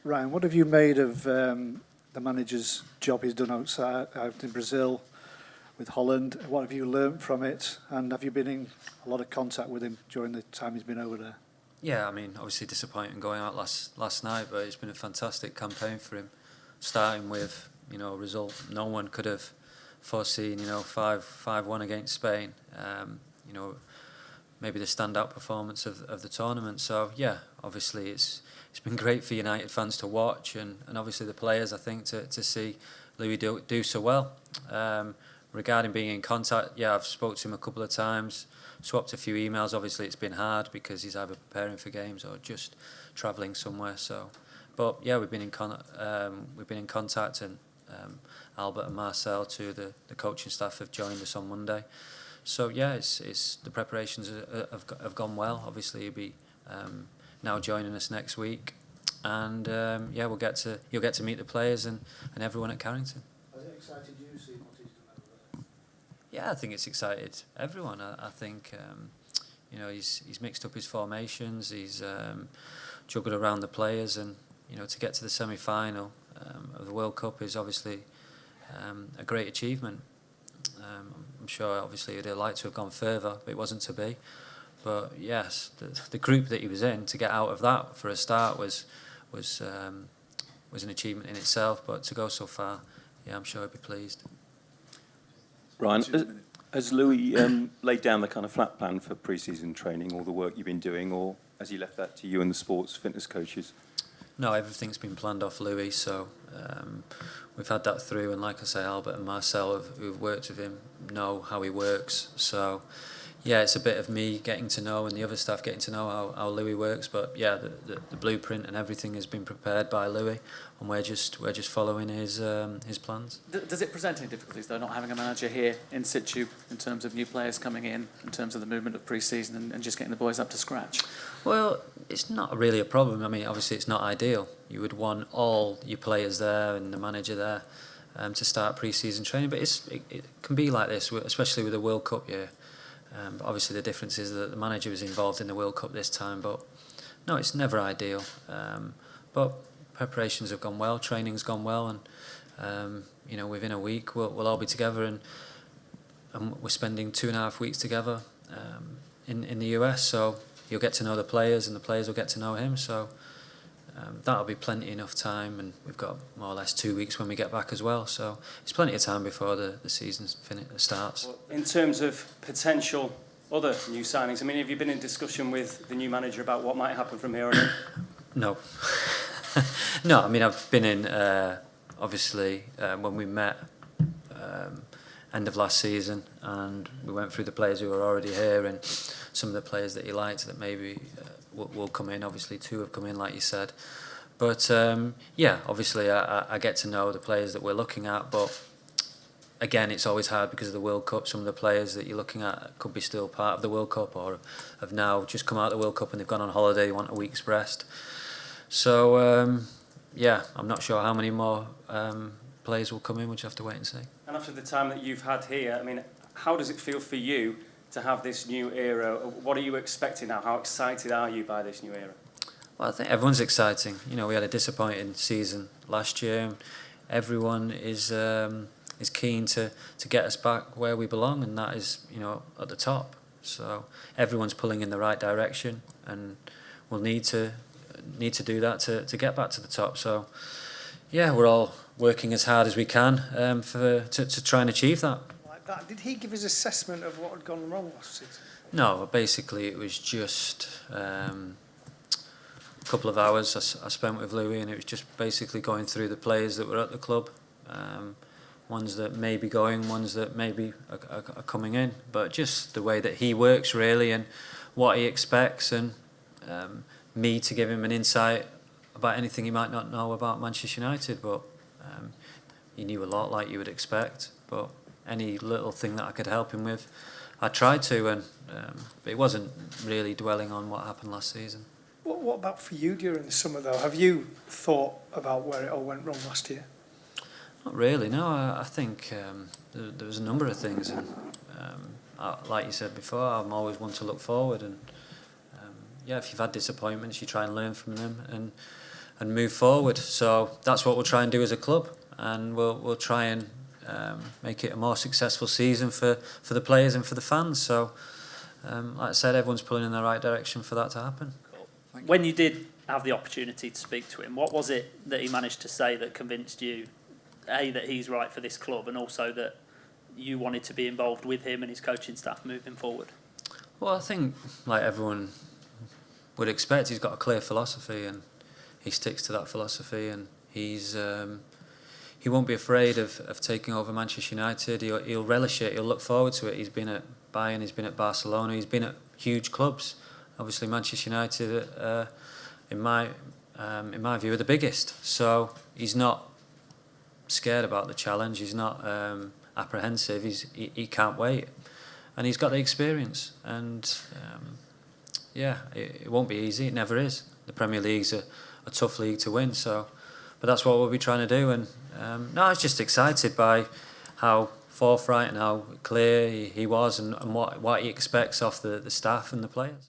Ryan, what have you made of the manager's job he's done out in Brazil with Holland? What have you learnt from it? And have you been in a lot of contact with him during the time he's been over there? Yeah, I mean, obviously disappointing going out last night, but it's been a fantastic campaign for him. Starting with, a result no one could have foreseen, 5-1 against Spain. Maybe the standout performance of the tournament. So yeah, obviously it's been great for United fans to watch, and obviously the players, I think, to see Louis do so well. Regarding being in contact, yeah, I've spoke to him a couple of times, swapped a few emails. Obviously it's been hard because he's either preparing for games or just travelling somewhere. So, but yeah, we've been in contact, and Albert and Marcel, two of the coaching staff, have joined us on Monday. So yeah, it's the preparations have gone well. Obviously, he'll be now joining us next week, and yeah, you'll get to meet the players and everyone at Carrington. Has it excited you seeing what he's done over there? Yeah, I think it's excited everyone. I think he's mixed up his formations. He's juggled around the players, and to get to the semi-final of the World Cup is obviously a great achievement. I'm sure obviously he'd have liked to have gone further, but it wasn't to be. But yes, the group that he was in, to get out of that for a start was an achievement in itself. But to go so far, yeah, I'm sure he'd be pleased. Ryan, has Louis laid down the kind of flat plan for pre-season training, all the work you've been doing, or has he left that to you and the sports fitness coaches? No, everything's been planned off Louis, so we've had that through, and like I say, Albert and Marcel, who've worked with him, know how he works. So yeah, it's a bit of me getting to know and the other staff getting to know how Louis works. But yeah, the blueprint and everything has been prepared by Louis, and we're just following his plans. Does it present any difficulties though, not having a manager here in situ, in terms of new players coming in terms of the movement of pre-season and just getting the boys up to scratch? Well, it's not really a problem. I mean, obviously it's not ideal. You would want all your players there and the manager there to start pre-season training, but it can be like this, especially with the World Cup year. But obviously the difference is that the manager was involved in the World Cup this time. But no, it's never ideal. But preparations have gone well, training's gone well, and within a week we'll all be together, and we're spending 2.5 weeks together in the US. So he'll get to know the players, and the players will get to know him. So that'll be plenty enough time, and we've got more or less 2 weeks when we get back as well. So it's plenty of time before the season starts. Well, in terms of potential other new signings, I mean, have you been in discussion with the new manager about what might happen from here on in? No. No, I mean, I've been in, obviously, when we met end of last season, and we went through the players who were already here and some of the players that he liked that maybe will come in. Obviously, 2 have come in, like you said. But, yeah, obviously, I get to know the players that we're looking at, but again, it's always hard because of the World Cup. Some of the players that you're looking at could be still part of the World Cup, or have now just come out of the World Cup and they've gone on holiday, want a week's rest. So, yeah, I'm not sure how many more players will come in. We'll just have to wait and see. And after the time that you've had here, I mean, how does it feel for you to have this new era? What are you expecting now? How excited are you by this new era? Well, I think everyone's exciting. We had a disappointing season last year. Everyone is keen to get us back where we belong, and that is, at the top. So everyone's pulling in the right direction, and we'll need to do that to get back to the top. So yeah, we're all working as hard as we can to try and achieve that. Like that, did he give his assessment of what had gone wrong last season? No, basically it was just a couple of hours I spent with Louis, and it was just basically going through the players that were at the club, ones that may be going, ones that maybe are coming in, but just the way that he works really, and what he expects, and me to give him an insight about anything he might not know about Manchester United. But he knew a lot, like you would expect, but any little thing that I could help him with, I tried to, and but it wasn't really dwelling on what happened last season. What about for you during the summer, though? Have you thought about where it all went wrong last year? Not really, no. I think there was a number of things, and like you said before, I'm always one to look forward, and yeah, if you've had disappointments, you try and learn from them, and move forward. So that's what we'll try and do as a club, and we'll try and make it a more successful season for the players and for the fans. So, like I said, everyone's pulling in the right direction for that to happen. Cool. When you did have the opportunity to speak to him, what was it that he managed to say that convinced you, A, that he's right for this club, and also that you wanted to be involved with him and his coaching staff moving forward? Well, I think, like everyone would expect, he's got a clear philosophy and he sticks to that philosophy, and he won't be afraid of taking over Manchester United. He'll relish it. He'll look forward to it. He's been at Bayern. He's been at Barcelona. He's been at huge clubs. Obviously, Manchester United, in my view, are the biggest. So he's not scared about the challenge. He's not apprehensive. He can't wait, and he's got the experience. And it won't be easy. It never is. The Premier League's a tough league to win. So. But that's what we'll be trying to do, and I was just excited by how forthright and how clear he was, and what he expects off the staff and the players.